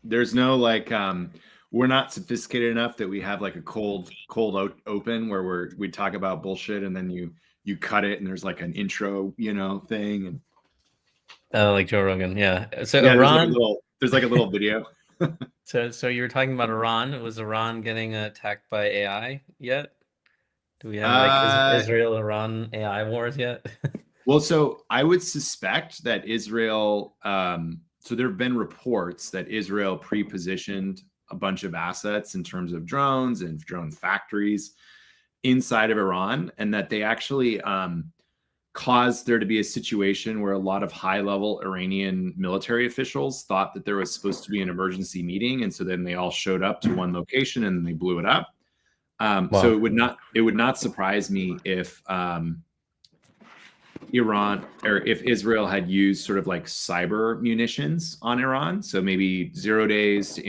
There's no like we're not sophisticated enough that we have like a open where we talk about bullshit and then you cut it and there's like an intro, thing. And Like Joe Rogan, yeah. So yeah, Iran. there's like a little video. So you were talking about Iran. Was Iran getting attacked by AI yet? Do we have like Israel-Iran AI wars yet? Well, so I would suspect that Israel, so there have been reports that Israel pre-positioned a bunch of assets in terms of drones and drone factories inside of Iran, and that they actually caused there to be a situation where a lot of high-level Iranian military officials thought that there was supposed to be an emergency meeting, and so then they all showed up to one location and they blew it up. Wow. So it would not surprise me if Iran or if Israel had used sort of like cyber munitions on Iran. So maybe 0 days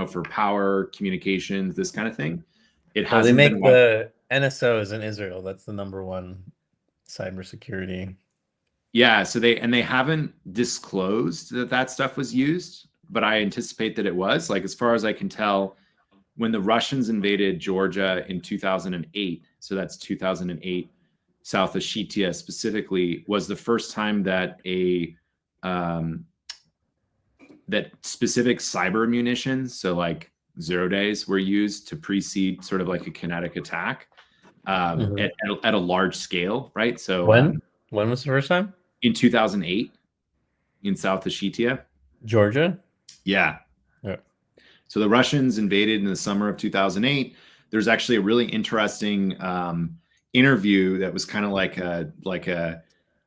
for power, communications, this kind of thing. It hasn't. They make the NSOs in Israel. That's the number one cybersecurity. Yeah. So they haven't disclosed that stuff was used, but I anticipate that it was. Like, as far as I can tell, when the Russians invaded Georgia in 2008, so that's 2008, South Ossetia specifically, was the first time that that specific cyber munitions, so like 0 days, were used to precede sort of like a kinetic attack at a large scale, right? So when was the first time? In 2008 in South Ossetia, Georgia. Yeah. So the Russians invaded in the summer of 2008. There's actually a really interesting interview that was kind of like a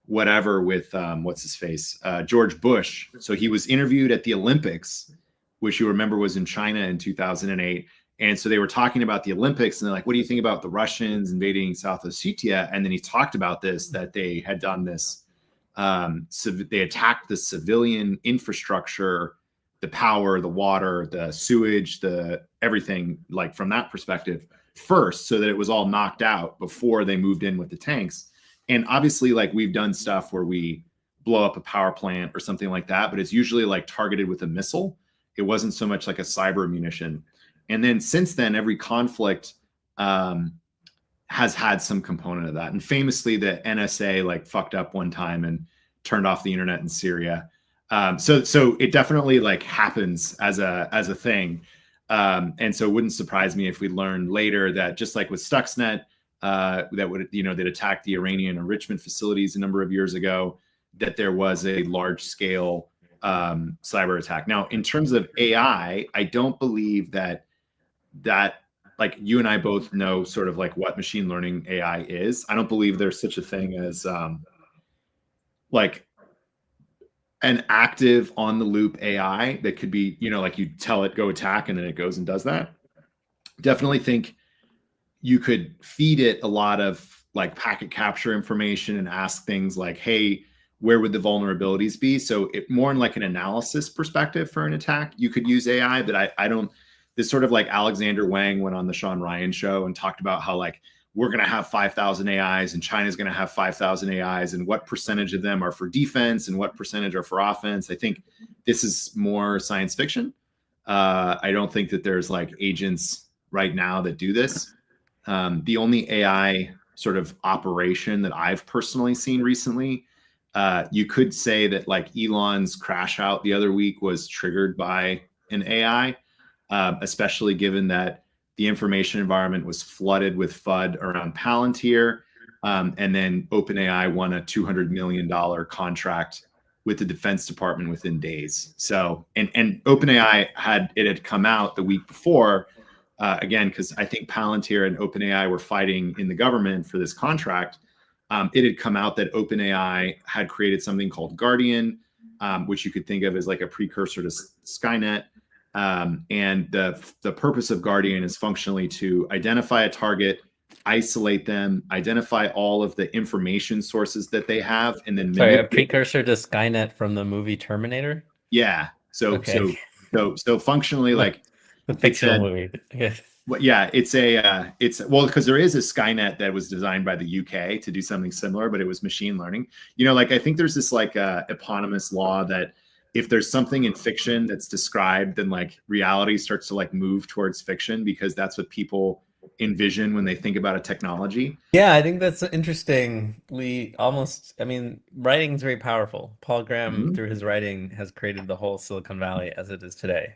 whatever with what's his face, George Bush. So he was interviewed at the Olympics, which you remember was in China in 2008. And so they were talking about the Olympics, and they're like, "What do you think about the Russians invading South Ossetia?" And then he talked about this, that they had done this. So they attacked the civilian infrastructure, the power, the water, the sewage, the everything, like from that perspective first, so that it was all knocked out before they moved in with the tanks. And obviously, like, we've done stuff where we blow up a power plant or something like that, but it's usually like targeted with a missile. It wasn't so much like a cyber munition. And then since then, every conflict has had some component of that. And famously, the NSA like fucked up one time and turned off the internet in Syria. So it definitely like happens as a thing. And so it wouldn't surprise me if we learned later that, just like with Stuxnet, that attacked the Iranian enrichment facilities a number of years ago, that there was a large scale cyber attack. Now, in terms of AI, I don't believe that like you and I both know sort of like what machine learning AI is. I don't believe there's such a thing as like an active on the loop AI that could be, like you tell it go attack and then it goes and does that. Definitely think you could feed it a lot of like packet capture information and ask things like, hey, where would the vulnerabilities be? So it more in like an analysis perspective for an attack, you could use AI, but I don't, this sort of like Alexander Wang went on the Sean Ryan show and talked about how like we're going to have 5,000 AIs and China's going to have 5,000 AIs, and what percentage of them are for defense and what percentage are for offense. I think this is more science fiction. I don't think that there's like agents right now that do this. The only AI sort of operation that I've personally seen recently, you could say that like Elon's crash out the other week was triggered by an AI, especially given that the information environment was flooded with FUD around Palantir. And then OpenAI won a $200 million contract with the Defense Department within days. So, and OpenAI had come out the week before, again, because I think Palantir and OpenAI were fighting in the government for this contract. It had come out that OpenAI had created something called Guardian, which you could think of as like a precursor to Skynet. And the purpose of Guardian is functionally to identify a target, isolate them, identify all of the information sources that they have, and then a precursor to Skynet from the movie Terminator. Yeah. So functionally, like the fictional movie. Yeah, it's because there is a Skynet that was designed by the UK to do something similar, but it was machine learning. Like I think there's this like eponymous law that if there's something in fiction that's described, then like reality starts to like move towards fiction, because that's what people envision when they think about a technology. Yeah, I think that's interesting. I mean, writing is very powerful. Paul Graham, Mhm. through his writing, has created the whole Silicon Valley as it is today,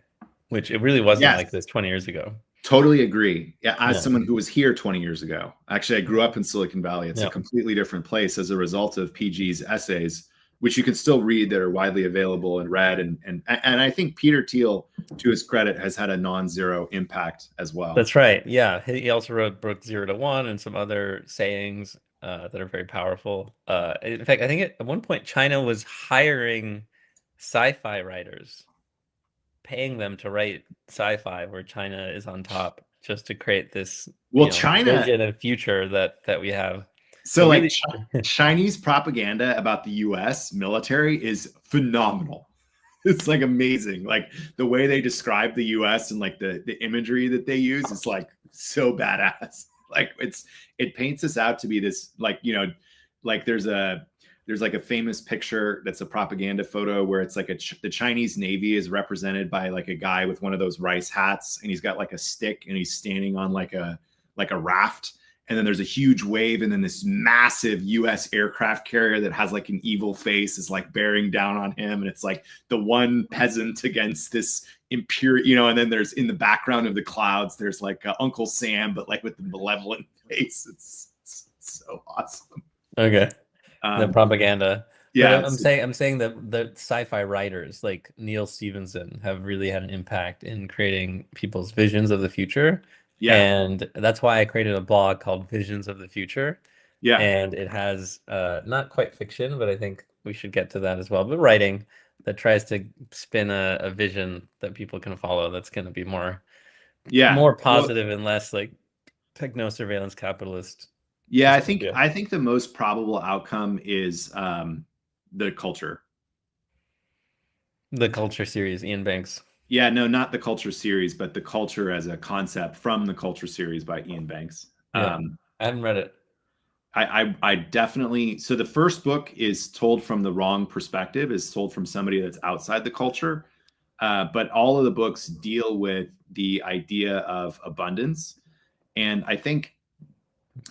which it really wasn't Yes, like this 20 years ago. totally agree. Yeah, as Yeah. someone who was here 20 years ago, actually, I grew up in Silicon Valley. It's a Yeah. completely different place as a result of PG's essays, which you can still read, that are widely available and read. And I think Peter Thiel, to his credit, has had a non-zero impact as well. That's right. Yeah, he also wrote Book 0 to 1 and some other sayings that are very powerful. In fact, I think at one point China was hiring sci-fi writers, paying them to write sci-fi, where China is on top, just to create this China vision of future that we have. So But like really, Chinese propaganda about the US military is phenomenal. It's like amazing. Like the way they describe the US and like the imagery that they use is like so badass. Like it paints us out to be this, like, like there's like a famous picture that's a propaganda photo where it's like the Chinese Navy is represented by like a guy with one of those rice hats, and he's got like a stick and he's standing on like a raft. And then there's a huge wave, and then this massive US aircraft carrier that has like an evil face is like bearing down on him. And it's like the one peasant against this impure, and then there's, in the background of the clouds, there's like Uncle Sam, but like with the malevolent face. It's so awesome. Okay. The propaganda. Yeah. But I'm saying that the sci-fi writers like Neil Stephenson have really had an impact in creating people's visions of the future. Yeah. And that's why I created a blog called Visions of the Future. Yeah. And it has not quite fiction, but I think we should get to that as well. But writing that tries to spin a vision that people can follow, that's going to be more positive and less like techno surveillance capitalist. Yeah, I think the most probable outcome is the culture. The Culture series, Ian Banks. Yeah, no, not the Culture series, but the Culture as a concept from the Culture series by Ian Banks. Yeah, I haven't read it. I definitely, so the first book is told from the wrong perspective, is told from somebody that's outside the culture. But all of the books deal with the idea of abundance. And I think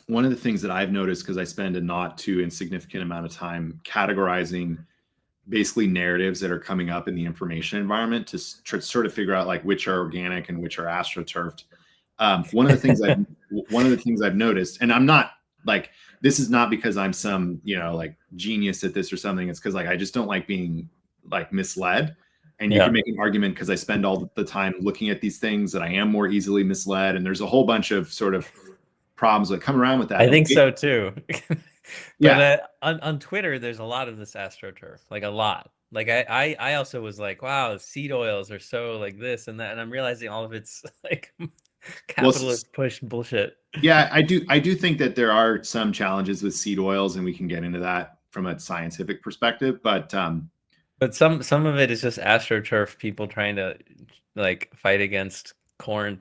one of the things that I've noticed, because I spend a not too insignificant amount of time categorizing basically narratives that are coming up in the information environment to sort of figure out like which are organic and which are astroturfed. One of the things I've noticed, and I'm not like, this is not because I'm some, like genius at this or something. It's because like, I just don't like being like misled. And you can make an argument, because I spend all the time looking at these things, that I am more easily misled. And there's a whole bunch of sort of problems that come around with that. I think so too. Yeah. But on Twitter, there's a lot of this astroturf, like a lot. Like I also was like, wow, seed oils are so like this and that, and I'm realizing all of it's like capitalist push bullshit. Yeah, I do think that there are some challenges with seed oils, and we can get into that from a scientific perspective. But some of it is just astroturf people trying to like fight against corn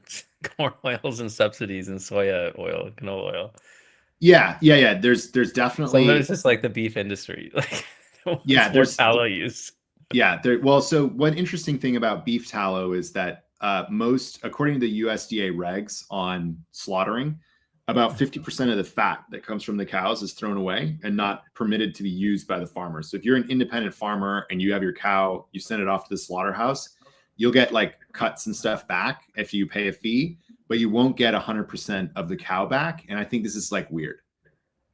oils and subsidies and soya oil, canola oil. Yeah. There's definitely, some of it's just like the beef industry, like there's tallow use. Yeah, so one interesting thing about beef tallow is that according to the USDA regs on slaughtering, about 50% of the fat that comes from the cows is thrown away and not permitted to be used by the farmer. So if you're an independent farmer and you have your cow, you send it off to the slaughterhouse, you'll get like cuts and stuff back if you pay a fee, but you won't get 100% of the cow back. And I think this is like weird.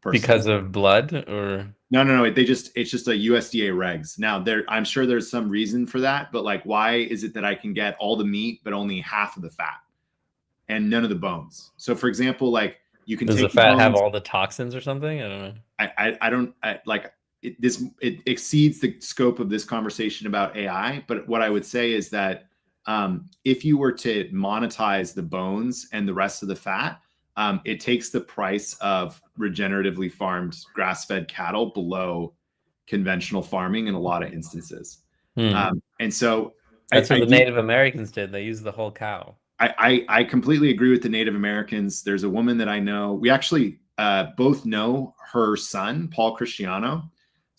Personally. Because of blood, or no, it's just a USDA regs. Now I'm sure there's some reason for that, but like, why is it that I can get all the meat but only half of the fat and none of the bones? So for example, like you can does take the fat have all the toxins or something? I don't know. It exceeds the scope of this conversation about AI. But what I would say is that if you were to monetize the bones and the rest of the fat, it takes the price of regeneratively farmed grass-fed cattle below conventional farming in a lot of instances. And so that's what the Native Americans did. They used the whole cow. I completely agree with the Native Americans. There's a woman that I know. We actually both know her son, Paul Cristiano.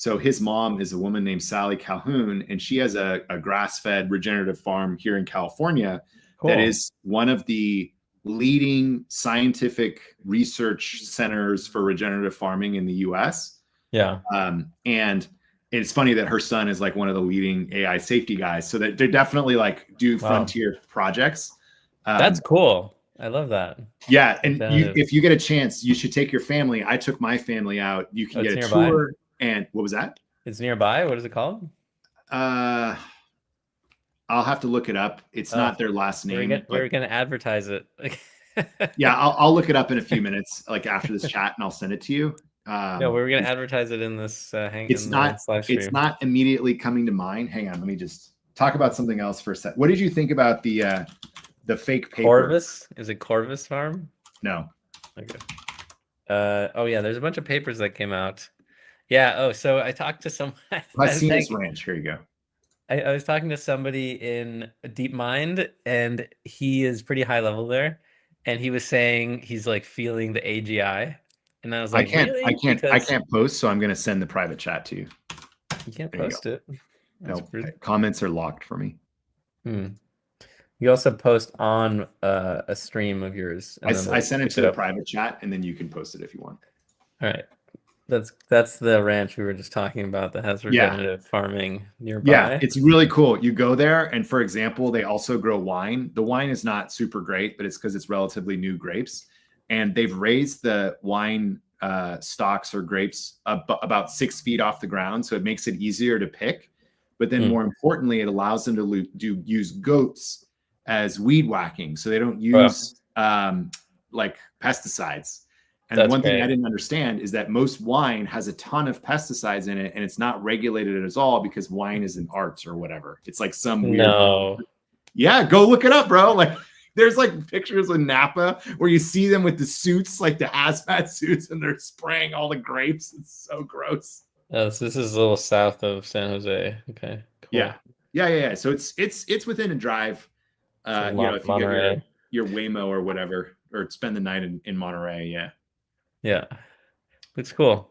So his mom is a woman named Sally Calhoun, and she has a grass-fed regenerative farm here in California that Cool. is one of the leading scientific research centers for regenerative farming in the US. Yeah. And it's funny that her son is like one of the leading AI safety guys. So that they're definitely like do frontier projects. That's cool. I love that. Yeah. And if you get a chance, you should take your family. I took my family out. You can get a nearby? tour. And what was that? It's nearby. What is it called? I'll have to look it up. It's not their last name. We're gonna advertise it. Yeah, I'll look it up in a few minutes, like after this chat, and I'll send it to you. No, we were gonna advise it in this it's not immediately coming to mind. Hang on, let me just talk about something else for a sec. What did you think about the fake paper? Corvus? Is it Corvus Farm? No. Okay. Oh yeah, there's a bunch of papers that came out. Yeah. Oh, so I talked to someone. Hacinas Ranch. Here you go. I was talking to somebody in DeepMind, and he is pretty high level there, and he was saying he's like feeling the AGI, and I was like, I can't post, so I'm going to send the private chat to you. You can't post it. No, comments are locked for me. You also post on a stream of yours. I sent it to the private chat, and then you can post it if you want. All right. That's the ranch we were just talking about that has regenerative farming nearby. Yeah, it's really cool. You go there, and for example, they also grow wine. The wine is not super great, but it's because it's relatively new grapes, and they've raised the wine stalks or grapes about 6 feet off the ground, so it makes it easier to pick. But then, more importantly, it allows them to use goats as weed whacking, so they don't use like pesticides. And the one thing I didn't understand is that most wine has a ton of pesticides in it, and it's not regulated at all because wine is an art or whatever. It's like some weird. No. Yeah, go look it up, bro. Like, there's like pictures of Napa where you see them with the suits, like the hazmat suits, and they're spraying all the grapes. It's so gross. Oh, so this is a little south of San Jose. Okay. Cool. Yeah. So it's within a drive. You know, if you get your Waymo or whatever, or spend the night in Monterey. Yeah, looks cool.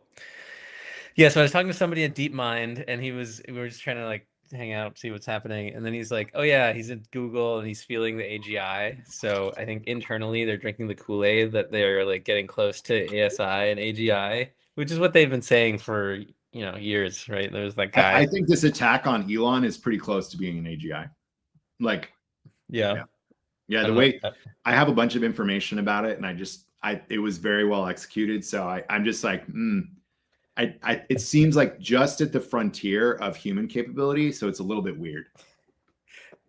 Yeah, so I was talking to somebody at DeepMind, and we were just trying to like hang out, see what's happening, and then he's like, "Oh yeah, he's at Google and he's feeling the AGI." So I think internally they're drinking the Kool-Aid that they're like getting close to ASI and AGI, which is what they've been saying for years, right? There's that guy. I think this attack on Elon is pretty close to being an AGI. Like, yeah. The way I have a bunch of information about it, and it was very well executed. So I'm just like, it seems like just at the frontier of human capability. So it's a little bit weird.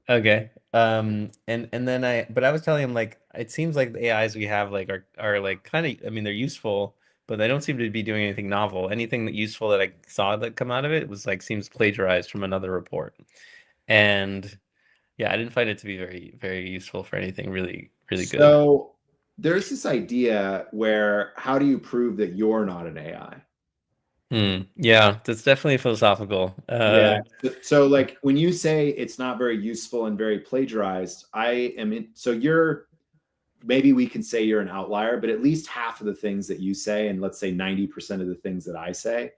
Okay. And then I was telling him, like, it seems like the AIs we have like are like kind of, I mean, they're useful, but they don't seem to be doing anything novel. Anything that useful that I saw that come out of it was like, seems plagiarized from another report. And yeah, I didn't find it to be very, very useful for anything really, really good. So there's this idea where, how do you prove that you're not an AI? Yeah, that's definitely philosophical. So like when you say it's not very useful and very plagiarized, maybe we can say you're an outlier, but at least half of the things that you say, and let's say 90% of the things that I say,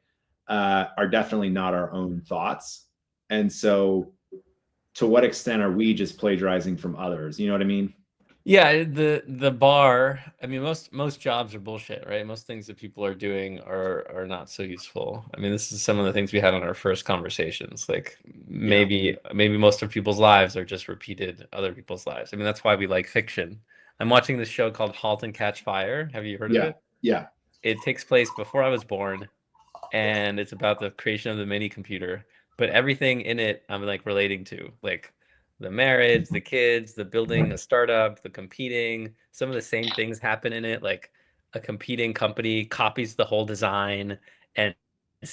are definitely not our own thoughts. And so to what extent are we just plagiarizing from others? You know what I mean? Yeah, the bar, I mean, most jobs are bullshit, right? Most things that people are doing are not so useful. I mean, this is some of the things we had on our first conversations. Like maybe most of people's lives are just repeated other people's lives. I mean, that's why we like fiction. I'm watching this show called *Halt and Catch Fire*. Have you heard of it? Yeah. It takes place before I was born, and it's about the creation of the mini computer. But everything in it, I'm like relating to, like the marriage, the kids, the building a startup, the competing. Some of the same things happen in it. Like a competing company copies the whole design and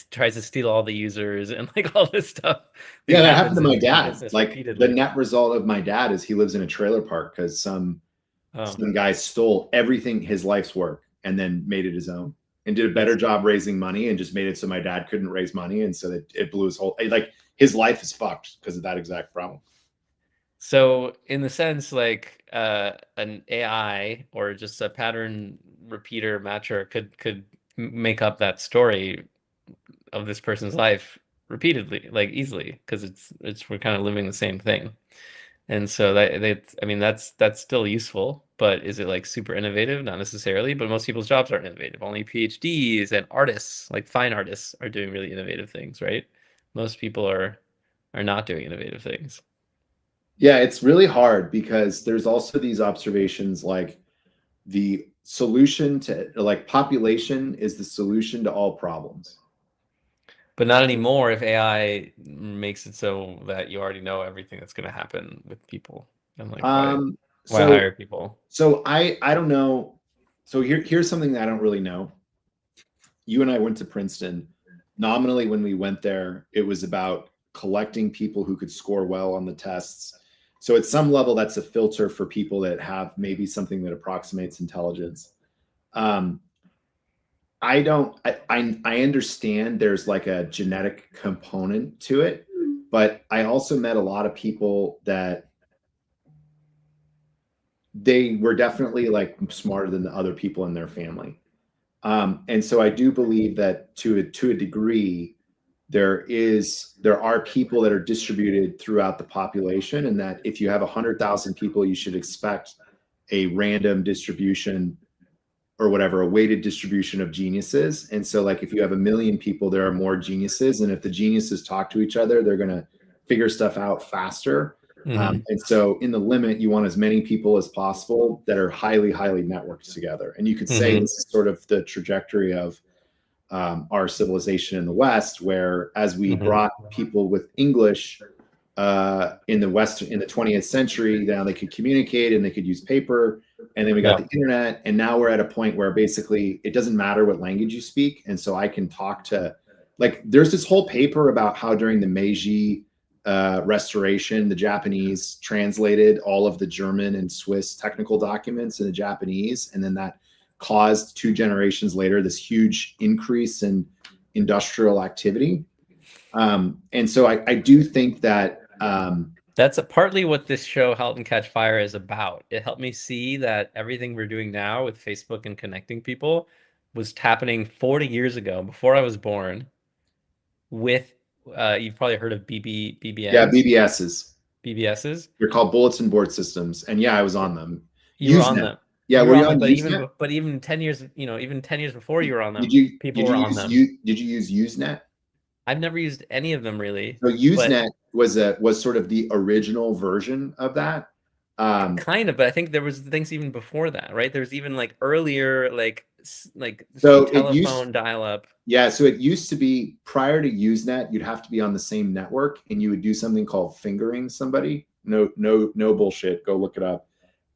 tries to steal all the users and like all this stuff. Yeah, that happened to my dad. Like the net result of my dad is he lives in a trailer park because some guy stole everything, his life's work, and then made it his own and did a better job raising money and just made it so my dad couldn't raise money. And so that it blew his whole, like his life is fucked because of that exact problem. So in the sense, like an AI or just a pattern repeater matcher could make up that story. of this person's life repeatedly, like easily, because we're kind of living the same thing. And so I mean, that's still useful, but is it like super innovative? Not necessarily, but most people's jobs aren't innovative. Only PhDs and artists, like fine artists, are doing really innovative things, right? Most people are not doing innovative things. Yeah, it's really hard because there's also these observations like the solution to like population is the solution to all problems. But not anymore if AI makes it so that you already know everything that's going to happen with people. And like, why hire people? So I don't know. So here's something that I don't really know. You and I went to Princeton. Nominally, when we went there, it was about collecting people who could score well on the tests. So at some level, that's a filter for people that have maybe something that approximates intelligence. I understand there's like a genetic component to it, but I also met a lot of people that they were definitely like smarter than the other people in their family. And so I do believe that to a degree, there are people that are distributed throughout the population, and that if you have 100,000 people, you should expect a random distribution or whatever, a weighted distribution of geniuses. And so like if you have 1 million people, there are more geniuses. And if the geniuses talk to each other, they're going to figure stuff out faster. And so in the limit, you want as many people as possible that are highly, highly networked together. And you could say this is sort of the trajectory of our civilization in the West, where as we brought people with English in the 20th century, now they could communicate and they could use paper. And then we got the internet, and now we're at a point where basically it doesn't matter what language you speak. And so I can talk to, like, there's this whole paper about how during the Meiji restoration, the Japanese translated all of the German and Swiss technical documents into Japanese. And then that caused 2 generations later this huge increase in industrial activity. And so I do think that that's partly what this show Halt and Catch Fire is about. It helped me see that everything we're doing now with Facebook and connecting people was happening 40 years ago, before I was born, with you've probably heard of BBMs. Yeah, BBSs. BBSs. They're called bulletin board systems, and yeah, I was on them. You were on them. Yeah, were you on them, but even 10 years, even 10 years before you were on them, people were on them. Did you use Usenet? I've never used any of them really. So Usenet was sort of the original version of that. Kind of, but I think there was things even before that, right? There's even like earlier, like so telephone dial-up. Yeah, so it used to be, prior to Usenet, you'd have to be on the same network, and you would do something called fingering somebody. No bullshit. Go look it up,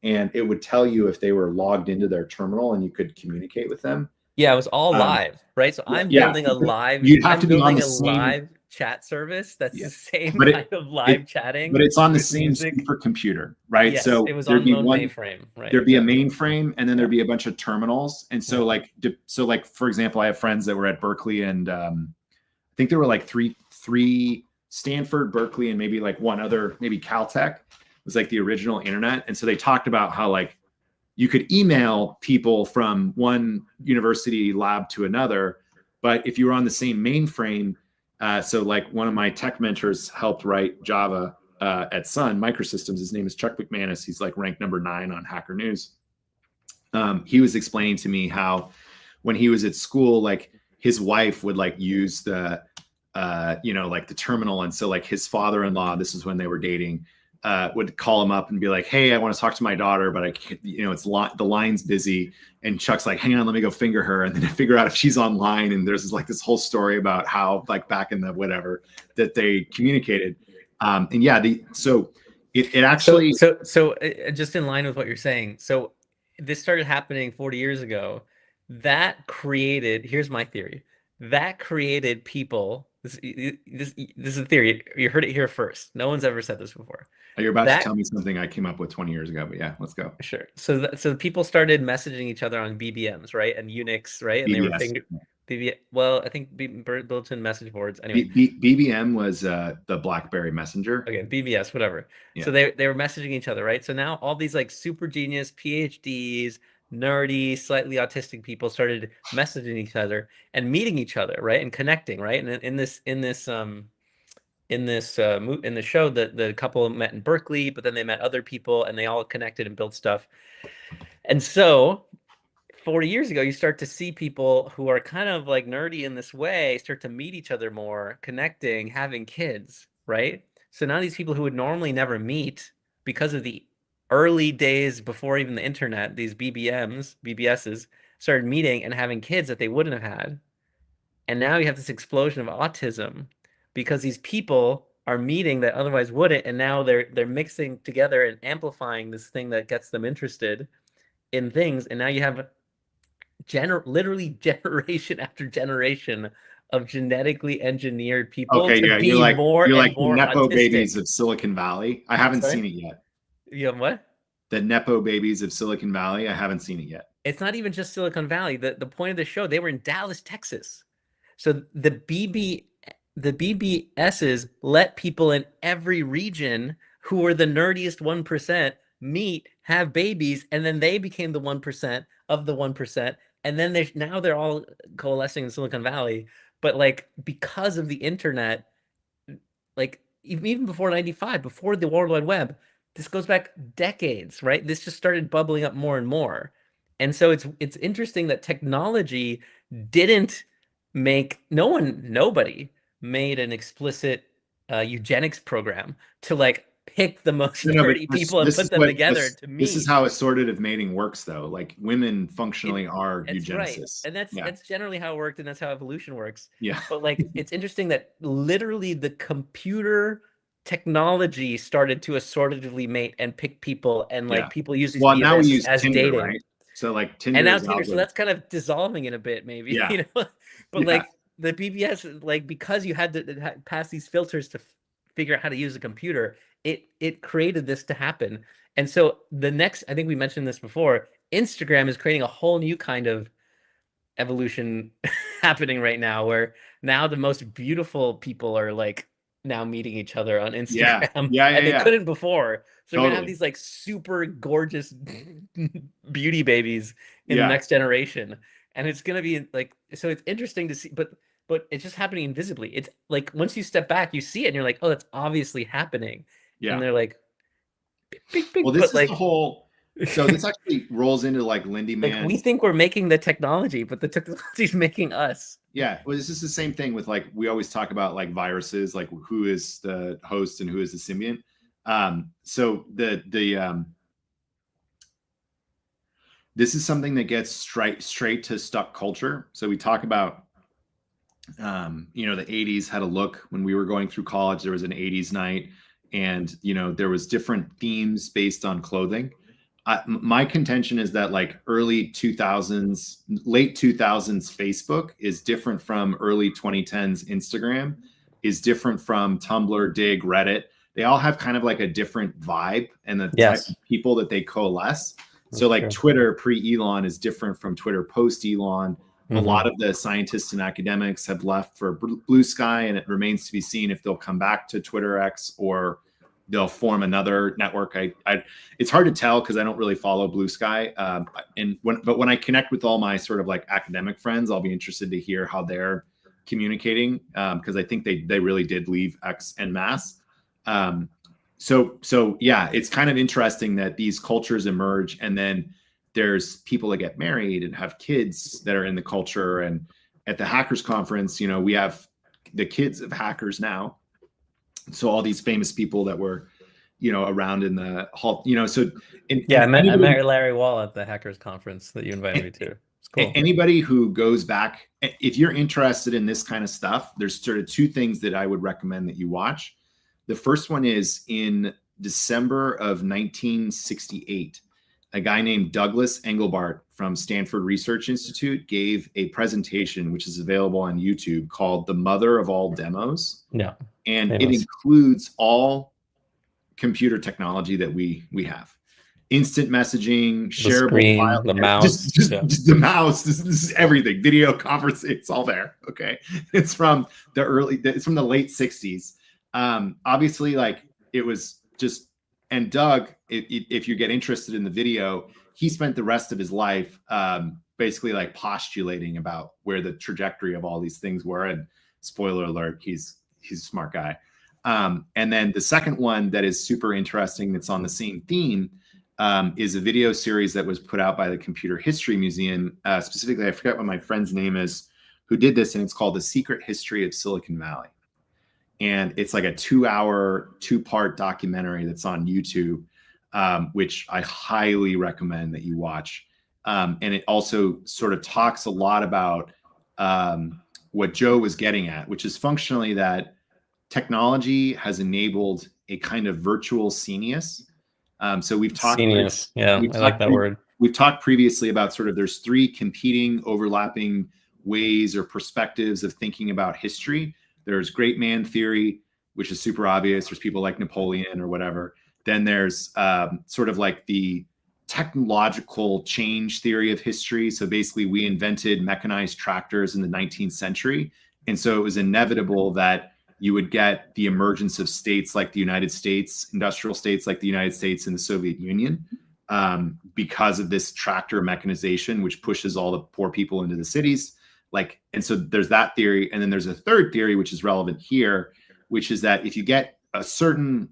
and it would tell you if they were logged into their terminal, and you could communicate with them. Yeah, it was all live, right? So I'm building a live. You'd have to be on the live chat service that's the same kind of live chatting, but it's on the same supercomputer, right? Yes, so it was on mainframe, right? There'd be a mainframe, and then there'd be a bunch of terminals. And so, like, for example, I have friends that were at Berkeley, and I think there were like three Stanford, Berkeley, and maybe like one other, maybe Caltech was like the original internet. And so they talked about how like you could email people from one university lab to another, but if you were on the same mainframe, so like one of my tech mentors helped write Java at Sun Microsystems. His name is Chuck McManus. He's like ranked number 9 on Hacker News. He was explaining to me how when he was at school, like his wife would like use the, like the terminal. And so like his father-in-law, this is when they were dating, would call him up and be like, "Hey, I want to talk to my daughter, but I can't, the line's busy." And Chuck's like, "Hang on, let me go finger her." And then to figure out if she's online. And there's this whole story about how like back in the whatever that they communicated. And yeah, so it actually. So just in line with what you're saying. So this started happening 40 years ago. That created, here's my theory. That created people. This is a theory. You heard it here first. No one's ever said this before. You're about to tell me something I came up with 20 years ago, but yeah, let's go. Sure. So people started messaging each other on BBMs, right? And Unix, right? And BBS. They were well, I think built-in message boards. Anyway, BBM was the BlackBerry Messenger. Okay, BBS, whatever. Yeah. So they were messaging each other, right? So now all these like super genius PhDs, nerdy, slightly autistic people started messaging each other and meeting each other, right, and connecting, right. And in the show, the couple met in Berkeley, but then they met other people and they all connected and built stuff. And so 40 years ago, you start to see people who are kind of like nerdy in this way start to meet each other more, connecting, having kids, right? So now these people who would normally never meet because of the early days before even the internet, these BBSs started meeting and having kids that they wouldn't have had. And now you have this explosion of autism because these people are meeting that otherwise wouldn't, and now they're mixing together and amplifying this thing that gets them interested in things. And now you have literally generation after generation of genetically engineered people Okay, to yeah, be you're like more you're and like more Nepo autistic. babies of Silicon Valley. I haven't Sorry? seen it yet. You have what? The Nepo babies of Silicon Valley. I haven't seen it yet. It's not even just Silicon Valley. The point of the show, they were in Dallas, Texas. So the BBSs let people in every region who were the nerdiest 1% meet, have babies, and then they became the 1% of the 1%. And then now they're all coalescing in Silicon Valley. But like, because of the internet, like even before 95, before the World Wide Web, this goes back decades, right? This just started bubbling up more and more. And so it's interesting that technology didn't make nobody made an explicit eugenics program to like pick the most nerdy people and put them together to meet. This is how assortative mating works, though. Like women functionally are eugenicists. Right. And that's generally how it worked, and that's how evolution works. Yeah. But like, it's interesting that literally the computer technology started to assortatively mate and pick people, and like people use these now we use as Tinder, dating. right? So like Tinder, and now Tinder, so that's kind of dissolving in a bit, maybe. Yeah. You know, but like the BBS, like because you had to pass these filters to figure out how to use a computer, it created this to happen. And so the next, I think we mentioned this before, Instagram is creating a whole new kind of evolution happening right now, where now the most beautiful people are like now meeting each other on Instagram. And they couldn't before. So we're gonna have these like super gorgeous beauty babies in the next generation. And it's gonna be like, so it's interesting to see, but it's just happening invisibly. It's like once you step back, you see it and you're like, oh, that's obviously happening. Yeah. And they're like, big, well, this is like, the whole, so this actually rolls into like Lindy Mann. Like we think we're making the technology, but the technology's making us. Yeah. Well, this is the same thing with like, we always talk about like viruses, like who is the host and who is the symbiont. So this is something that gets straight to stuck culture. So we talk about, you know, the 80s had a look. When we were going through college, there was an 80s night, and, you know, there was different themes based on clothing. My contention is that like early 2000s, late 2000s Facebook is different from early 2010s Instagram, is different from Tumblr, Dig, Reddit. They all have kind of like a different vibe and the type of people that they coalesce. So like Twitter pre-Elon is different from Twitter post-Elon. A lot of the scientists and academics have left for Blue Sky, and it remains to be seen if they'll come back to Twitter X or they'll form another network. It's hard to tell because I don't really follow Blue Sky. But when I connect with all my sort of like academic friends, I'll be interested to hear how they're communicating, because I think they really did leave X en masse. So yeah, it's kind of interesting that these cultures emerge, and then there's people that get married and have kids that are in the culture. And at the Hackers Conference, you know, we have the kids of hackers now. So all these famous people that were, you know, around in the hall, you know, so. I met Larry Wall at the Hackers Conference that you invited me to. It's cool. Anybody who goes back, if you're interested in this kind of stuff, there's sort of two things that I would recommend that you watch. The first one is in December of 1968. A guy named Douglas Engelbart from Stanford Research Institute gave a presentation, which is available on YouTube, called The Mother of All Demos. Yeah. And it includes all computer technology that we have. Instant messaging, shareable screen, file, the mouse. Just the mouse. This is everything. Video conference, it's all there. Okay. It's from the late 60s. Obviously, like it was just And Doug, if you get interested in the video, he spent the rest of his life basically like postulating about where the trajectory of all these things were. And spoiler alert, he's a smart guy. And then the second one that is super interesting, that's on the same theme, is a video series that was put out by the Computer History Museum. Specifically, I forget what my friend's name is who did this, and it's called The Secret History of Silicon Valley. And it's like a 2-hour, 2-part documentary that's on YouTube, which I highly recommend that you watch. And it also sort of talks a lot about what Joe was getting at, which is functionally that technology has enabled a kind of virtual scenius. So we've talked. Scenius, yeah, I like that word. We've talked previously about sort of there's 3 competing, overlapping ways or perspectives of thinking about history. There's great man theory, which is super obvious. There's people like Napoleon or whatever. Then there's sort of like the technological change theory of history. So basically, we invented mechanized tractors in the 19th century. And so it was inevitable that you would get the emergence of states like the United States, industrial states like the United States and the Soviet Union, because of this tractor mechanization, which pushes all the poor people into the cities. Like, and so there's that theory. And then there's a third theory, which is relevant here, which is that if you get a certain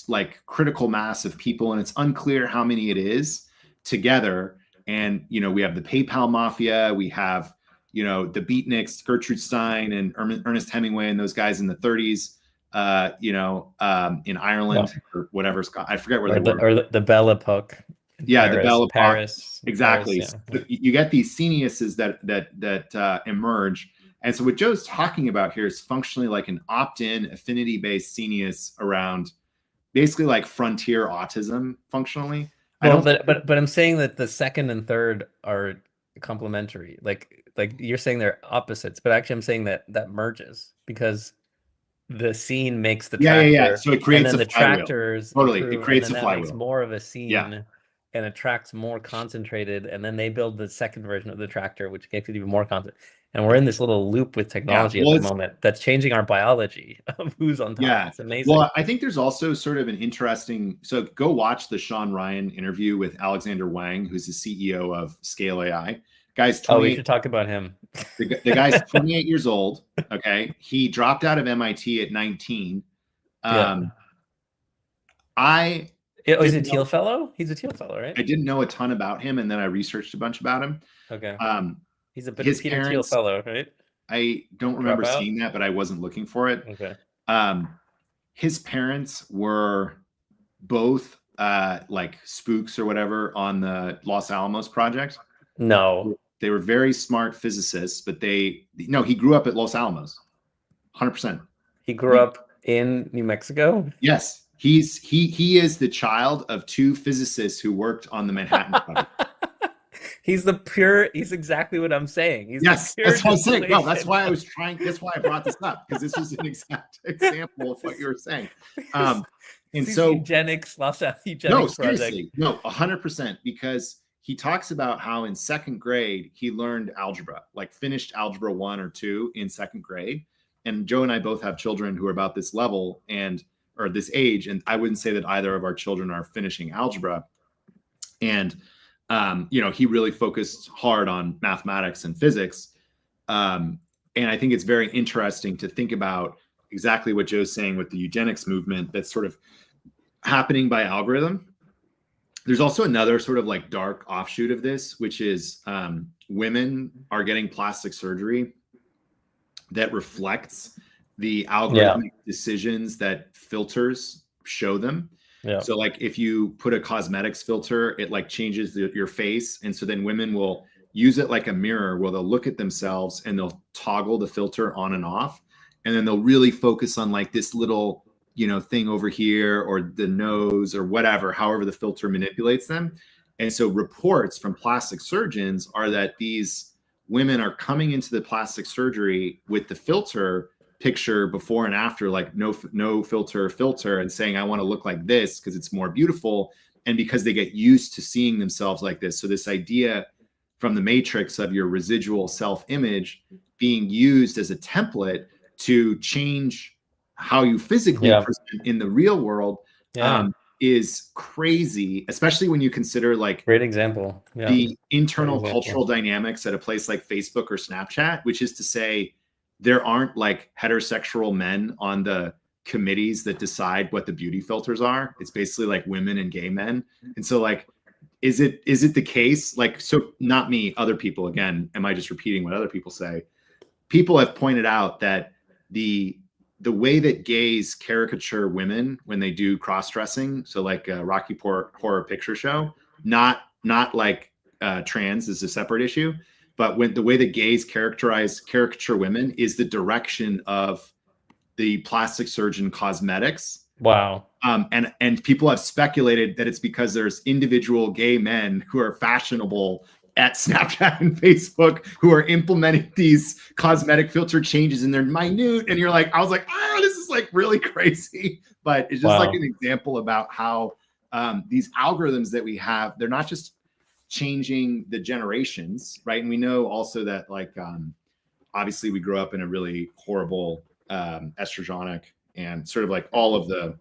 like critical mass of people, and it's unclear how many it is together, and, you know, we have the PayPal mafia, we have, you know, the beatniks, Gertrude Stein and Ernest Hemingway and those guys in the 30s, in Ireland or whatever. I forget where they were. Or the Belle Epoque. Yeah, Paris, the Belle Epoque. Paris. Exactly. Paris, yeah. So you get these sceniuses that emerge. And so what Joe's talking about here is functionally like an opt-in, affinity-based scenius around basically like frontier autism functionally. Well, but I'm saying that the second and third are complementary. Like you're saying they're opposites, but actually I'm saying that merges, because the scene makes the tractor. Yeah. So it creates and then a the flywheel. tractors Totally, improve, it creates and a then flywheel. That makes more of a scene. Yeah. And attracts more concentrated, and then they build the second version of the tractor, which makes it even more concentrated. And we're in this little loop with technology at the moment that's changing our biology of who's on top. Yeah, it's amazing. Well, I think there's also sort of an interesting. So go watch the Sean Ryan interview with Alexander Wang, who's the CEO of Scale AI. Guy's 28. Oh, we should talk about him. The guy's 28 years old. Okay, he dropped out of MIT at 19. Is he a Thiel fellow? He's a Thiel fellow, right? I didn't know a ton about him, and then I researched a bunch about him. Okay. He's a Peter Thiel fellow, right? I don't remember seeing that, but I wasn't looking for it. Okay. His parents were both like spooks or whatever on the Los Alamos project. No. They were very smart physicists, but he grew up at Los Alamos. 100%. He grew up in New Mexico? Yes. He is the child of 2 physicists who worked on the Manhattan Project. He's exactly what I'm saying. Yes, that's what I'm saying. No, that's why I brought this up, because this is an exact example of what you were saying. And so eugenics, Los Angeles no, project. Seriously, no, 100%, because he talks about how in 2nd grade he learned algebra, like finished algebra 1 or 2 in 2nd grade. And Joe and I both have children who are about this level or this age, and I wouldn't say that either of our children are finishing algebra. And he really focused hard on mathematics and physics. And I think it's very interesting to think about exactly what Joe's saying with the eugenics movement that's sort of happening by algorithm. There's also another sort of like dark offshoot of this, which is women are getting plastic surgery that reflects the algorithmic decisions that filters show them. Yeah. So like if you put a cosmetics filter, it like changes your face. And so then women will use it like a mirror where they'll look at themselves and they'll toggle the filter on and off. And then they'll really focus on like this little, thing over here, or the nose, or whatever, however the filter manipulates them. And so reports from plastic surgeons are that these women are coming into the plastic surgery with the filter picture before and after, like no filter, and saying, I want to look like this because it's more beautiful. And because they get used to seeing themselves like this. So this idea from the Matrix of your residual self-image being used as a template to change how you physically present in the real world. is crazy, especially when you consider like great example. Yeah. The internal cultural dynamics at a place like Facebook or Snapchat, which is to say there aren't like heterosexual men on the committees that decide what the beauty filters are. It's basically like women and gay men. And so like, is it the case? Like, so not me, other people, again, am I just repeating what other people say? People have pointed out that the way that gays caricature women when they do cross-dressing, so like a Rocky Horror Picture Show, not like trans is a separate issue, but when the way that gays caricature women is the direction of the plastic surgeon cosmetics. Wow. And people have speculated that it's because there's individual gay men who are fashionable at Snapchat and Facebook who are implementing these cosmetic filter changes, and they're minute. And you're like, I was like, this is like really crazy. But it's just like an example about how these algorithms that we have, they're not just changing the generations, right? And we know also that like, obviously we grew up in a really horrible estrogenic, and sort of like all of the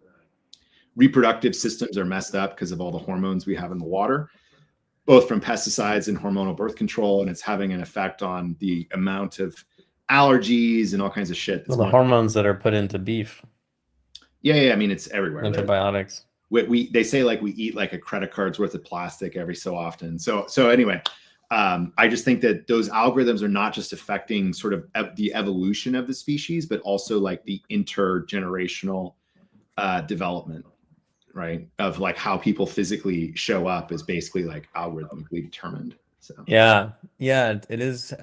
reproductive systems are messed up because of all the hormones we have in the water, both from pesticides and hormonal birth control. And it's having an effect on the amount of allergies and all kinds of shit. Well, the hormones that are put into beef. Yeah. I mean, it's everywhere. Antibiotics. They say like we eat like a credit card's worth of plastic every so often. So anyway, I just think that those algorithms are not just affecting sort of the evolution of the species, but also like the intergenerational development, right? Of like how people physically show up is basically like algorithmically determined. So yeah, it is.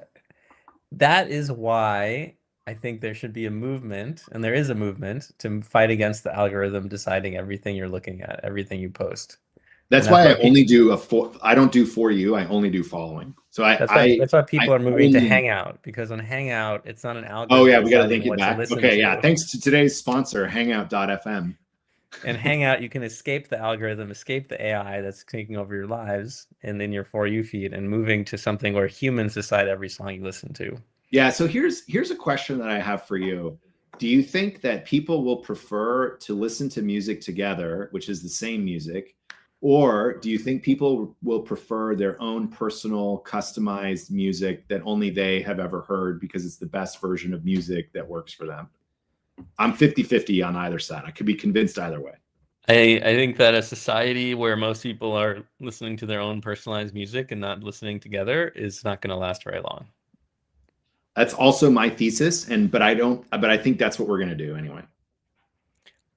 That is why I think there should be a movement, and there is a movement to fight against the algorithm deciding everything you're looking at, everything you post. That's why I only do I don't do for you. I only do following. So that's why people are moving to Hangout, because on Hangout, it's not an algorithm. Oh yeah, we got to link it back. Okay, yeah. Thanks to today's sponsor, Hangout.fm. And Hangout, you can escape the algorithm, escape the AI that's taking over your lives and then your For You feed, and moving to something where humans decide every song you listen to. Yeah. So here's a question that I have for you. Do you think that people will prefer to listen to music together, which is the same music, or do you think people will prefer their own personal customized music that only they have ever heard because it's the best version of music that works for them? I'm 50-50 on either side. I could be convinced either way. I think that a society where most people are listening to their own personalized music and not listening together is not going to last very long. That's also my thesis, but I think that's what we're going to do anyway.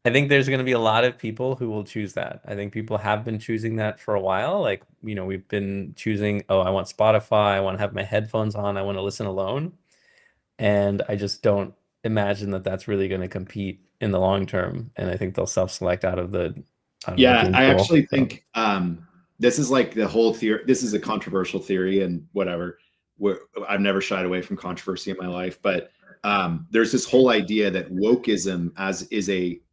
I think there's going to be a lot of people who will choose that. I think people have been choosing that for a while. Like, we've been choosing, I want Spotify, I want to have my headphones on, I want to listen alone. And I just don't imagine that that's really going to compete in the long term. And I think they'll self-select out of the I actually think this is like the whole theory. This is a controversial theory and whatever. I've never shied away from controversy in my life, but there's this whole idea that wokeism is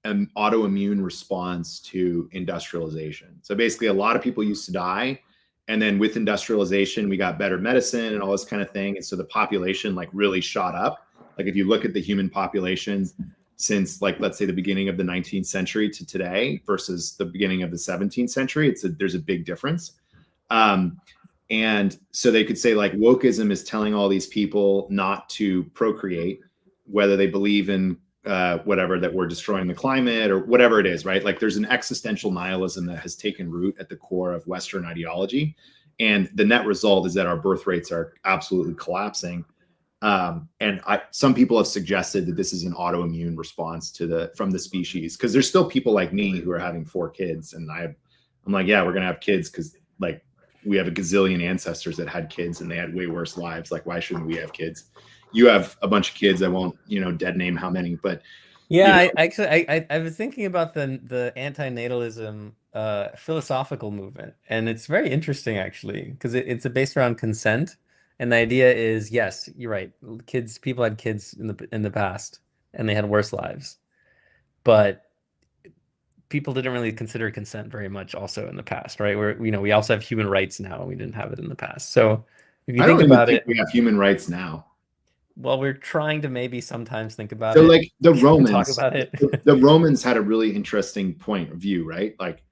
an autoimmune response to industrialization. So basically a lot of people used to die, and then with industrialization, we got better medicine and all this kind of thing. And so the population like really shot up. Like if you look at the human population since like, let's say the beginning of the 19th century to today versus the beginning of the 17th century, there's a big difference. And so they could say like wokeism is telling all these people not to procreate, whether they believe in whatever, that we're destroying the climate or whatever it is, right? Like there's an existential nihilism that has taken root at the core of Western ideology. And the net result is that our birth rates are absolutely collapsing. And some people have suggested that this is an autoimmune response from the species, because there's still people like me who are having 4 kids. And I'm like, yeah, we're going to have kids because like we have a gazillion ancestors that had kids and they had way worse lives. Like, why shouldn't we have kids? You have a bunch of kids. I won't, dead name how many, but yeah, I was thinking about the anti-natalism philosophical movement, and it's very interesting actually, because it's based around consent. And the idea is, yes, you're right. People had kids in the past, and they had worse lives, but people didn't really consider consent very much also in the past, right? We also have human rights now. We didn't have it in the past. So if you think about it, we have human rights now. Well, we're trying to maybe sometimes think about it. So like the Romans, talk about it. the Romans had a really interesting point of view, right? Like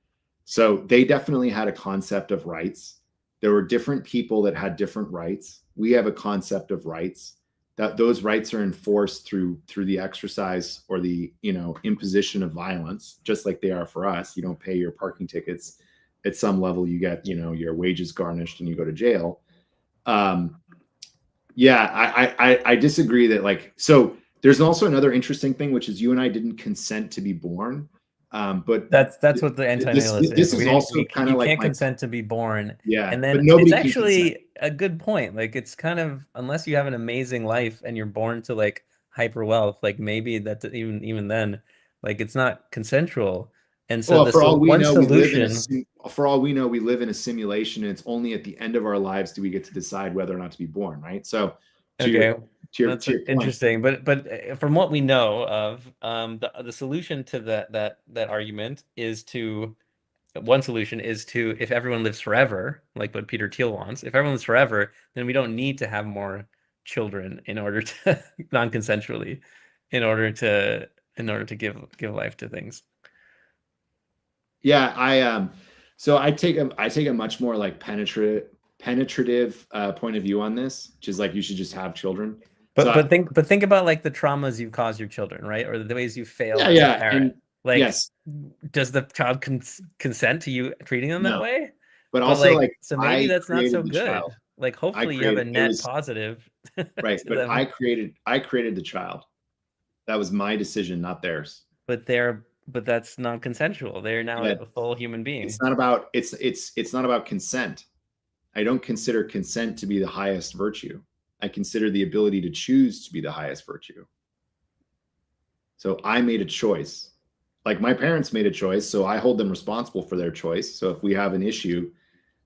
So they definitely had a concept of rights. There were different people that had different rights. We have a concept of rights, that those rights are enforced through the exercise or the, you know, imposition of violence, just like they are for us. You don't pay your parking tickets. At some level, you get, you know, your wages garnished and you go to jail. Yeah, I disagree that, like, so there's also another interesting thing, which is you and I didn't consent to be born. But that's what the anti-natalist this is. is also kind of like can't consent to be born. Yeah, and then but nobody it's can consent. actually a good point. Like, it's kind of, unless you have an amazing life and you're born to like hyper wealth, like maybe that even then, like, it's not consensual. And so Well, for all we know, for all we know, we live in a simulation, and it's only at the end of our lives do we get to decide whether or not to be born, right? So okay, that's interesting. But from what we know of, the solution to that argument is to, one solution is to, if everyone lives forever, like what Peter Thiel wants, if everyone lives forever, then we don't need to have more children in order to non-consensually, in order to give life to things. Yeah, so I take a much more like penetrative point of view on this, which is like you should just have children. But think about like the traumas you've caused your children, right? Or the ways you failed as a parent. Like, yes. Does the child consent to you treating them that way? But also, like, so maybe that's not so good. Child. Like, hopefully you have a net positive. Right, but them. I created the child. That was my decision, not theirs. But that's non-consensual. They're now a full human being. It's not about it's not about consent. I don't consider consent to be the highest virtue. I consider the ability to choose to be the highest virtue. So I made a choice. Like, my parents made a choice, so I hold them responsible for their choice. So if we have an issue,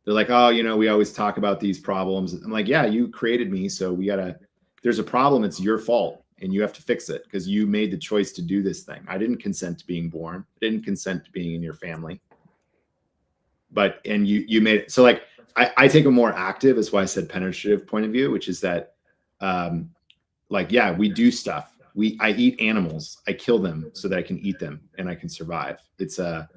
they're like, oh, you know, we always talk about these problems. I'm like, yeah, you created me, so there's a problem, it's your fault, and you have to fix it because you made the choice to do this thing. I didn't consent to being born. I didn't consent to being in your family. And you made it. So, like, I take a more active, that's why I said penetrative point of view, which is that, like, yeah, we do stuff. I eat animals. I kill them so that I can eat them and I can survive. It's a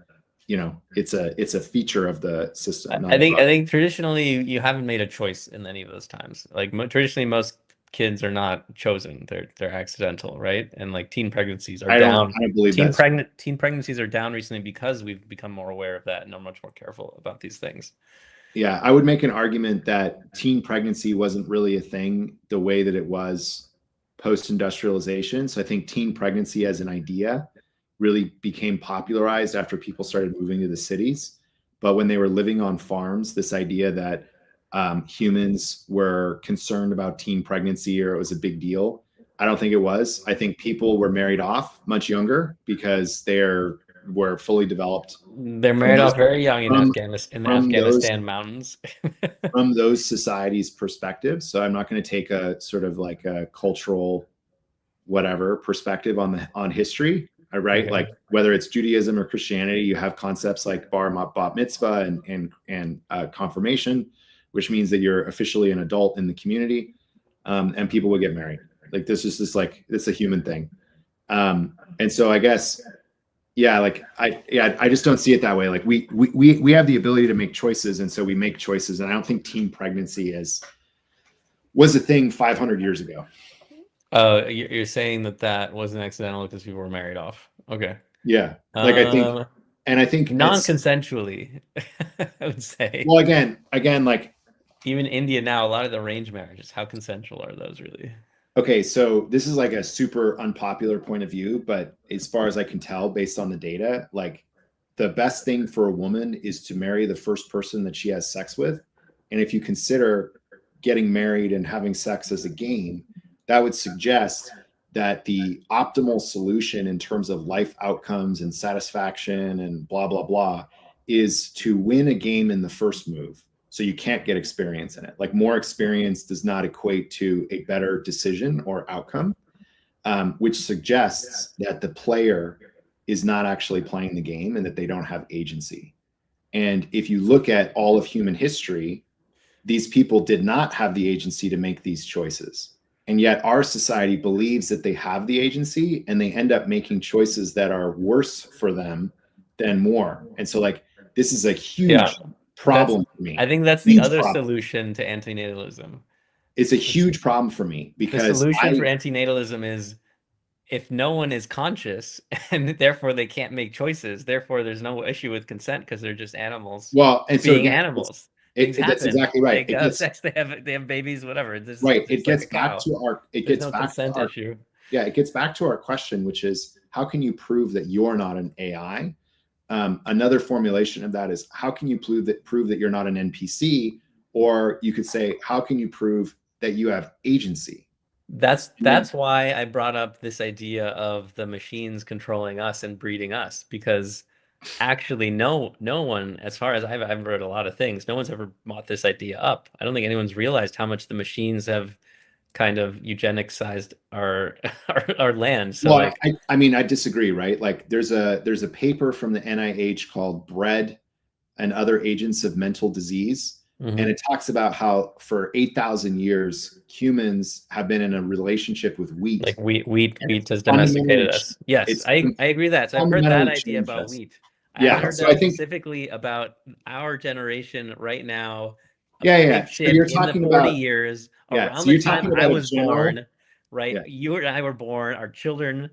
feature of the system. I think traditionally you haven't made a choice in any of those times. Like, traditionally most kids are not chosen; they're accidental, right? And like teen pregnancies are down. I don't believe teen pregnancies are down recently because we've become more aware of that and are much more careful about these things. Yeah, I would make an argument that teen pregnancy wasn't really a thing the way that it was post-industrialization. So I think teen pregnancy as an idea really became popularized after people started moving to the cities. But when they were living on farms, this idea that humans were concerned about teen pregnancy or it was a big deal, I don't think it was. I think people were married off much younger because were fully developed. They're married off very young in Afghanistan mountains. From those societies' perspective. So I'm not going to take a sort of like a cultural whatever perspective on history, right? Okay. Like, whether it's Judaism or Christianity, you have concepts like bar mitzvah and confirmation, which means that you're officially an adult in the community, and people will get married. Like, it's a human thing. And so I guess, yeah, like I just don't see it that way. Like, we have the ability to make choices, and so we make choices. And I don't think teen pregnancy was a thing 500 years ago. You're saying that wasn't accidental because people were married off. Okay. Yeah, like I think non-consensually, I would say. Well, again, like, even India now, a lot of the arranged marriages, how consensual are those really? Okay, so this is like a super unpopular point of view, but as far as I can tell, based on the data, like, the best thing for a woman is to marry the first person that she has sex with. And if you consider getting married and having sex as a game, that would suggest that the optimal solution in terms of life outcomes and satisfaction and blah, blah, blah, is to win a game in the first move. So you can't get experience in it. Like, more experience does not equate to a better decision or outcome, which suggests that the player is not actually playing the game and that they don't have agency. And if you look at all of human history, these people did not have the agency to make these choices. And yet our society believes that they have the agency, and they end up making choices that are worse for them than more. And so, like, This is a huge problem for me. I think that's the other solution to antinatalism. It's a huge problem for me because the solution for antinatalism is if no one is conscious and therefore they can't make choices, therefore there's no issue with consent because they're just animals. Well, and so being animals. That's exactly right. They have sex, they have babies, whatever. Right. It gets back to our consent issue. Yeah, it gets back to our question, which is how can you prove that you're not an AI? Another formulation of that is how can you prove that you're not an NPC? Or you could say, how can you prove that you have agency? That's why I brought up this idea of the machines controlling us and breeding us, because actually no one, as far as I've read a lot of things, no one's ever brought this idea up. I don't think anyone's realized how much the machines have kind of eugenicized our land. So well, I mean, I disagree, right? Like there's a paper from the NIH called Bread and Other Agents of Mental Disease. Mm-hmm. And it talks about how for 8,000 years, humans have been in a relationship with wheat. Like wheat has domesticated us. Yes, I agree that. So I've heard that idea about wheat. Yeah, I think specifically about our generation right now. Yeah. So you're talking in the 40 about years around the time I was born, right? Yeah. You and I were born. Our children,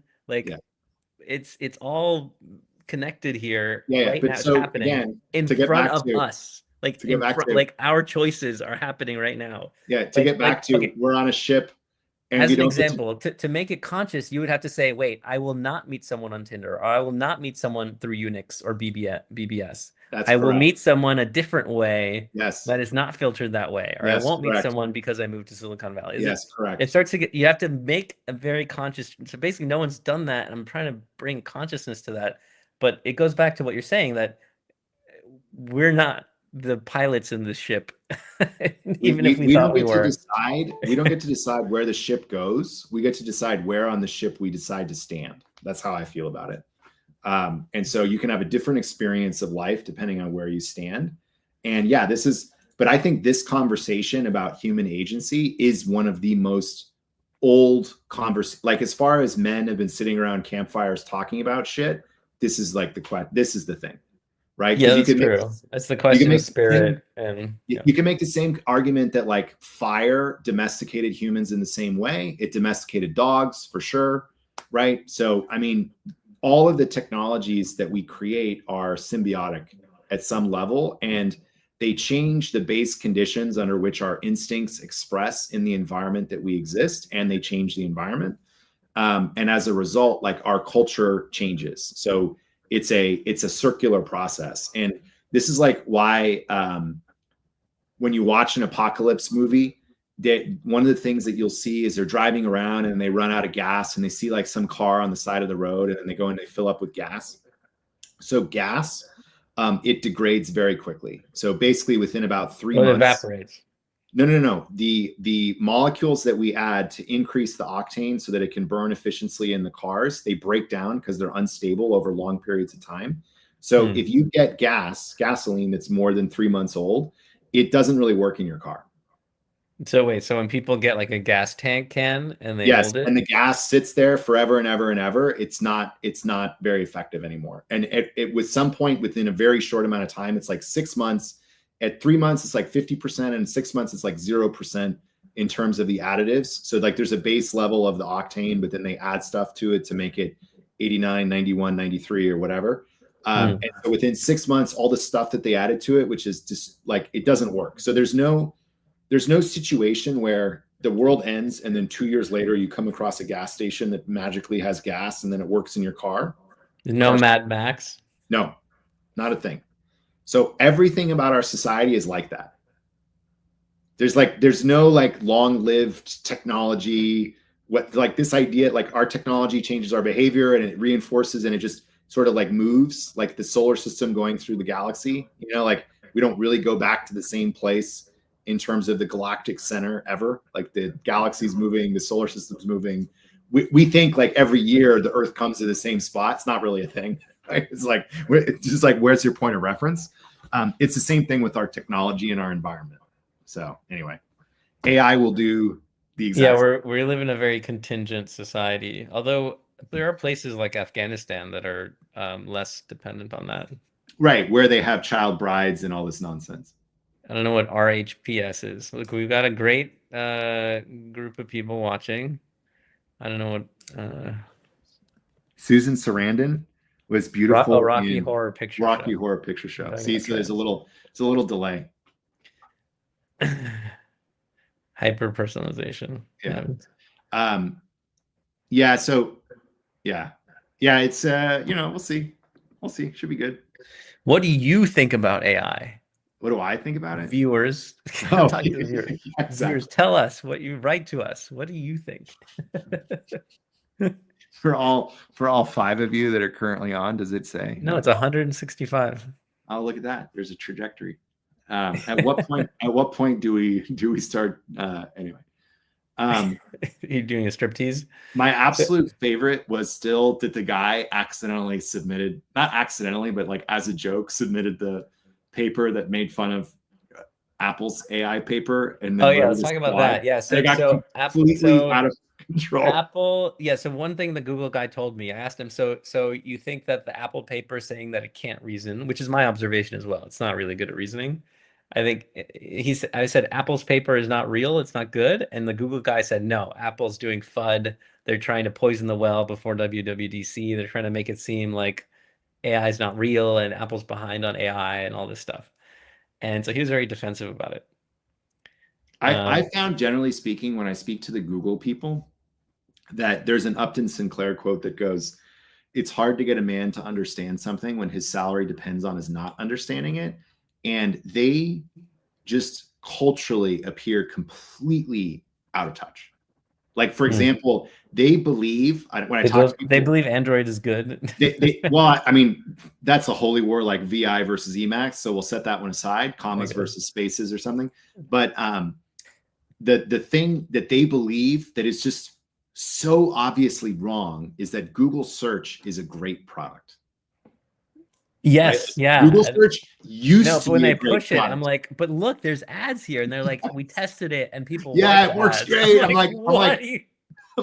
it's all connected here. Yeah, right but now, so it's happening again, in front of us. Like our choices are happening right now. Yeah, to get back to we're on a ship. And as an example, to make it conscious, you would have to say, wait, I will not meet someone on Tinder, or I will not meet someone through Unix or BBS. I will meet someone a different way that is not filtered that way. Or I won't meet someone because I moved to Silicon Valley. Correct. It starts to get, you have to make a very conscious, so basically no one's done that. And I'm trying to bring consciousness to that. But it goes back to what you're saying, that we're not the pilots in the ship. Even if we thought we were. We don't get to decide where the ship goes. We get to decide where on the ship we decide to stand. That's how I feel about it. And so you can have a different experience of life depending on where you stand. And yeah, but I think this conversation about human agency is one of the most old like as far as men have been sitting around campfires talking about shit, this is the thing. Right? Yeah, that's true. That's the question of spirit. You can make the same argument that like fire domesticated humans in the same way. It domesticated dogs for sure. Right? So, I mean, all of the technologies that we create are symbiotic at some level, and they change the base conditions under which our instincts express in the environment that we exist, and they change the environment. And as a result, like our culture changes. So it's a circular process. And this is like why when you watch an apocalypse movie, that one of the things that you'll see is they're driving around and they run out of gas and they see like some car on the side of the road and then they go and they fill up with gas. So gas, it degrades very quickly. So basically within about 3 months. It evaporates. No. The molecules that we add to increase the octane so that it can burn efficiently in the cars, they break down because they're unstable over long periods of time. So if you get gasoline that's more than 3 months old, it doesn't really work in your car. So wait, so when people get like a gas tank can and they hold it, and the gas sits there forever and ever and ever, it's not very effective anymore. And it was some point within a very short amount of time, it's like 6 months. At 3 months, it's like 50%, and 6 months, it's like 0% in terms of the additives. So like there's a base level of the octane, but then they add stuff to it to make it 89, 91, 93 or whatever. And so within 6 months, all the stuff that they added to it, which is just like, it doesn't work. So there's no situation where the world ends and then 2 years later you come across a gas station that magically has gas and then it works in your car. No Mad Max? No, not a thing. So everything about our society is like that. There's no like long-lived technology. What like this idea, like our technology changes our behavior and it reinforces and it just sort of like moves like the solar system going through the galaxy. You know, like we don't really go back to the same place in terms of the galactic center ever. Like the galaxy's moving, the solar system's moving. We think like every year the Earth comes to the same spot. It's not really a thing. Right? It's just like, where's your point of reference? It's the same thing with our technology and our environment. So anyway, AI will do the exact same. We live in a very contingent society, although there are places like Afghanistan that are less dependent on that. Right, where they have child brides and all this nonsense. I don't know what RHPS is. Look, we've got a great group of people watching. I don't know what. Susan Sarandon was beautiful. Rocky Horror Picture Rocky Show. Horror Picture Show. Okay, See, so there's a little delay. Hyper personalization. Yeah. Yeah. So, yeah. It's we'll see. Should be good. What do you think about AI? What do I think about it? Viewers, Oh, viewers, exactly. viewers, tell us what you write to us. What do you think? For all 5 of you that are currently on, does it say? No, it's 165. Oh, look at that. There's a trajectory. At what point do we start anyway? You're doing a striptease? My absolute favorite was still that the guy accidentally submitted, not accidentally, but like as a joke, submitted the paper that made fun of Apple's AI paper. And then let's talk about that. Yeah, so completely out of control. Apple, yeah. So one thing the Google guy told me, I asked him, so you think that the Apple paper saying that it can't reason, which is my observation as well. It's not really good at reasoning. I think I said Apple's paper is not real. It's not good. And the Google guy said, no, Apple's doing FUD. They're trying to poison the well before WWDC. They're trying to make it seem like AI is not real and Apple's behind on AI and all this stuff. And so he was very defensive about it. I found, generally speaking, when I speak to the Google people, that there's an Upton Sinclair quote that goes, it's hard to get a man to understand something when his salary depends on his not understanding it. And they just culturally appear completely out of touch. Like, for example, they believe they believe Android is good. Well, I mean, that's a holy war, like VI versus Emacs. So we'll set that one aside, commas versus spaces or something. But the thing that they believe that is just so obviously wrong is that Google search is a great product. Yes, right? Yeah. Google search used to when be they push it, I'm like, but look, there's ads here, and they're like, we tested it, and people. Yeah, it works great. I'm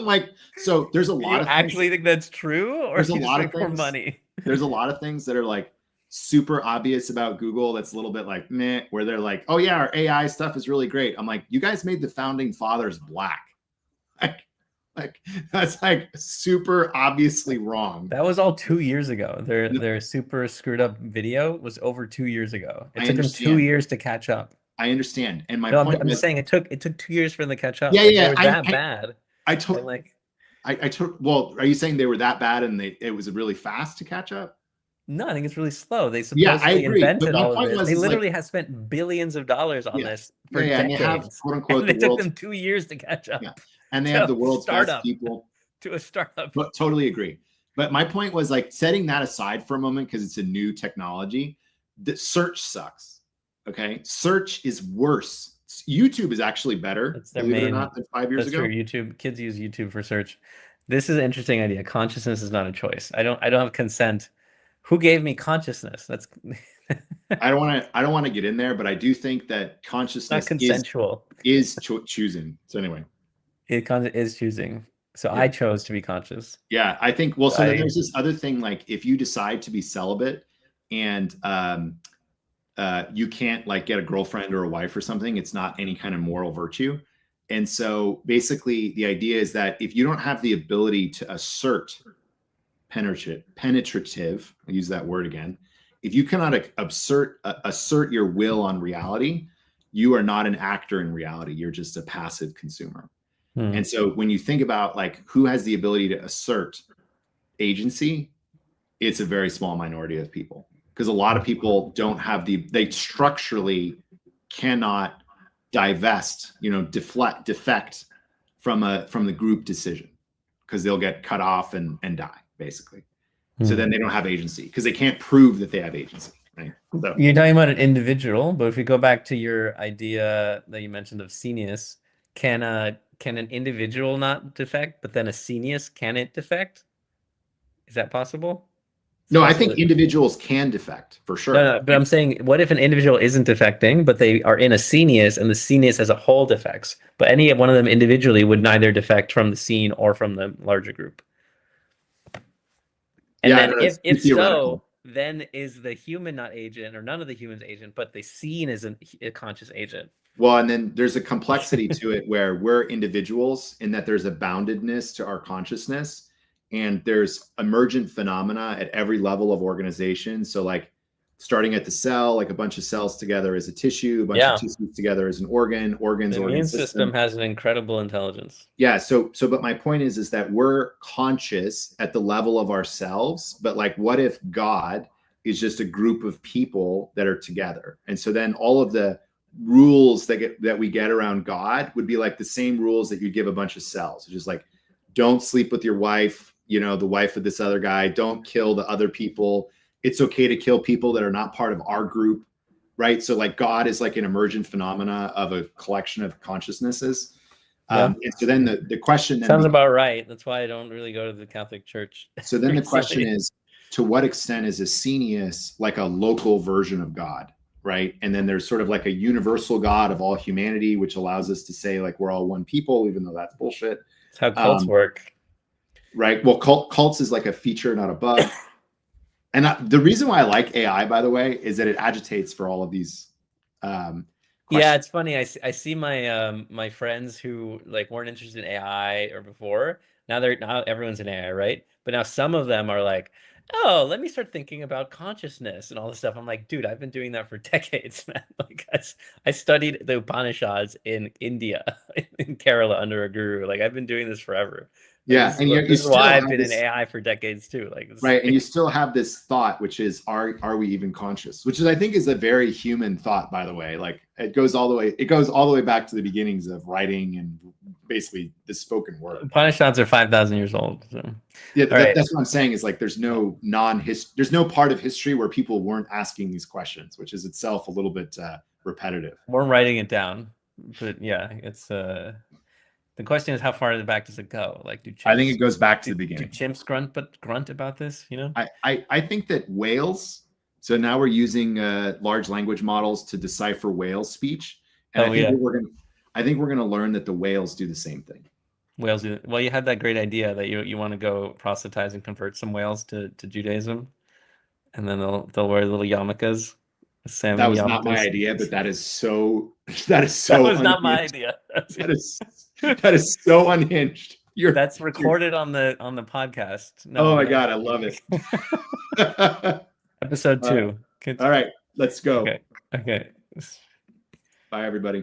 like, so there's a lot of. Actually, think that's true, or there's a lot of things, more money. There's a lot of things that are like super obvious about Google. That's a little bit like meh, where they're like, oh yeah, our AI stuff is really great. I'm like, you guys made the founding fathers black. Like that's like super obviously wrong. That was all 2 years ago. Their super screwed up video was over 2 years ago. It took them 2 years to catch up. I understand, and my point I'm just saying it took 2 years for them to catch up. Yeah, like, yeah. They were that bad. I took. Well, are you saying they were that bad and it was really fast to catch up? No, I think it's really slow. They supposedly invented all of this. They literally have spent billions of dollars on this for decades. And they have, quote unquote, and it took them 2 years to catch up. Yeah. And they have the world's best people. To a startup. But totally agree. But my point was, like, setting that aside for a moment because it's a new technology, the search sucks. Okay. Search is worse. YouTube is actually better, it's their main, than 5 years ago. True. YouTube, kids use YouTube for search. This is an interesting idea. Consciousness is not a choice. I don't have consent. Who gave me consciousness? That's I don't want to get in there, but I do think that consciousness not consensual is choosing. So anyway, it is choosing. So yeah. I chose to be conscious. Yeah, I think. Well, so then there's this other thing, like if you decide to be celibate and you can't like get a girlfriend or a wife or something, it's not any kind of moral virtue. And so basically the idea is that if you don't have the ability to assert penetrative, I'll use that word again. If you cannot assert your will on reality, you are not an actor in reality. You're just a passive consumer. And so when you think about like who has the ability to assert agency, it's a very small minority of people, because a lot of people don't have they structurally cannot divest, defect from the group decision, because they'll get cut off and die basically. So then they don't have agency because they can't prove that they have agency. Right? So, you're talking about an individual, but if we go back to your idea that you mentioned of Scenius, can an individual not defect, but then a Scenius, can it defect? Is that possible? No, I think individuals can defect for sure. No, but I'm saying, what if an individual isn't defecting, but they are in a Scenius and the Scenius as a whole defects, but any one of them individually would neither defect from the scene or from the larger group? And then if so, then is the human not agent, or none of the humans agent, but the scene is a conscious agent? Well, and then there's a complexity to it where we're individuals in that there's a boundedness to our consciousness, and there's emergent phenomena at every level of organization. So like starting at the cell, like a bunch of cells together as a tissue, a bunch of tissues together as an organ, organs, the immune system has an incredible intelligence. Yeah. So but my point is that we're conscious at the level of ourselves, but like, what if God is just a group of people that are together? And so then all of the rules that we get around God would be like the same rules that you give a bunch of cells, which is like, don't sleep with your wife, the wife of this other guy, don't kill the other people. It's okay to kill people that are not part of our group, right? So like God is like an emergent phenomena of a collection of consciousnesses. And so then the question sounds about right. That's why I don't really go to the Catholic Church. So then the question is, to what extent is Asinius like a local version of God, right? And then there's sort of like a universal God of all humanity, which allows us to say like we're all one people, even though that's bullshit. That's how cults work. Right. Well, cults is like a feature, not a bug. And the reason why I like AI, by the way, is that it agitates for all of these questions. Yeah, it's funny. I see my my friends who like weren't interested in AI or before. Now everyone's in AI, right? But now some of them are like, oh, let me start thinking about consciousness and all this stuff. I'm like, dude, I've been doing that for decades, man. Like I studied the Upanishads in India, in Kerala under a guru. Like I've been doing this forever. Yeah, and this is why I've been in AI for decades too. Like right, and you still have this thought, which is, are we even conscious? Which is, I think, is a very human thought, by the way. Like it goes all the way back to the beginnings of writing and basically the spoken word. Upanishads are 5,000 years old. So. Yeah, that's what I'm saying. Is like there's no part of history where people weren't asking these questions, which is itself a little bit repetitive. We're writing it down, but yeah, it's the question is, how far back does it go? Like, I think it goes back to the beginning. Do chimps grunt about this? I think that whales. So now we're using large language models to decipher whale speech, and I think we're gonna learn that the whales do the same thing. Whales do. Well, you had that great idea that you want to go proselytize and convert some whales to Judaism, and then they'll wear little yarmulkes. That was not my idea, but that is so. That was not my idea. That is so unhinged. That's recorded on the podcast. No, oh my God, I love it. Episode 2. All right, let's go. Okay. Bye, everybody.